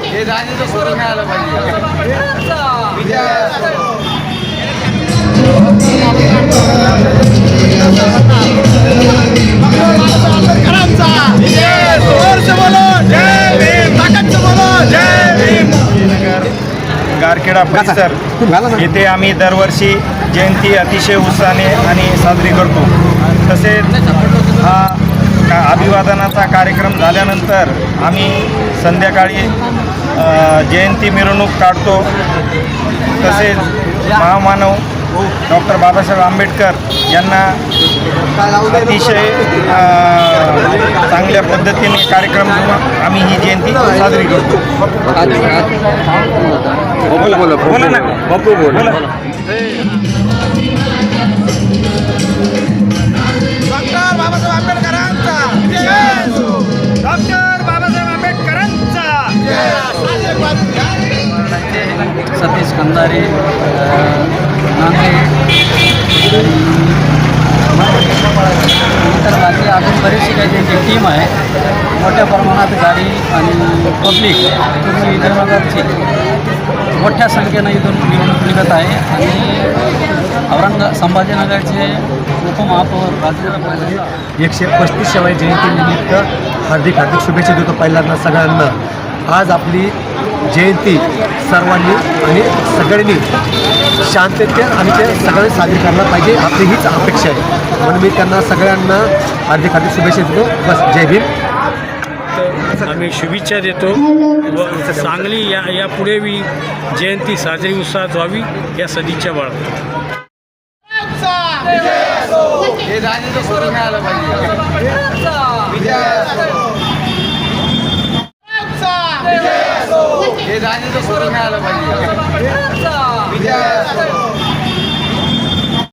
हे जाणीचं सोडून नाही आलं पाहिजे. गारखेडा परिसर येथे आम्ही दरवर्षी जयंती अतिशय उत्साहाने आणि साजरी करतो. तसेच हा अभिवादनाचा कार्यक्रम झाल्यानंतर आम्ही संध्याकाळी जयंती मिरवणूक काढतो. तसेच महामानव डॉक्टर बाबासाहेब आंबेडकर यांना अतिशय चांगल्या पद्धतीने कार्यक्रम आम्ही ही जयंती साजरी करतो. बोला ना बापू बोला. डॉक्टर बाबासाहेब आंबेडकरांचा डॉक्टर बाबासाहेब आंबेडकरांचा सतीश कंदारे इतर बाकी अजून बरीचशी काही त्यांची टीम आहे. मोठ्या प्रमाणात गाडी आणि पब्लिक पूर्ण विजयनगरची मोठ्या संख्येनं इथून निवडणूक निघत आहे. आणि संभाजीनगरचे उपमहापौर राजेंद्र 135व्या जयंतीनिमित्त हार्दिक शुभेच्छा देतो पहिल्यांदा सगळ्यांना. आज आपली जयंती सर्वांनी आणि सगळ्यांनी शांततेत आणि ते सगळ्यांनी साजरी करायला पाहिजे, आपली हीच अपेक्षा आहे. म्हणून मी त्यांना सगळ्यांना हार्दिक शुभेच्छा देतो. बस जय भीम. आम्ही शुभेच्छा देतो व चांगली यापुढे बी जयंती साजरी उत्साहात व्हावी या सदिच्छा बाळगतो. हे जाणीचं सोडून नाही आलं पाहिजे. हे जाणीचं सोडून नाही आलं पाहिजे.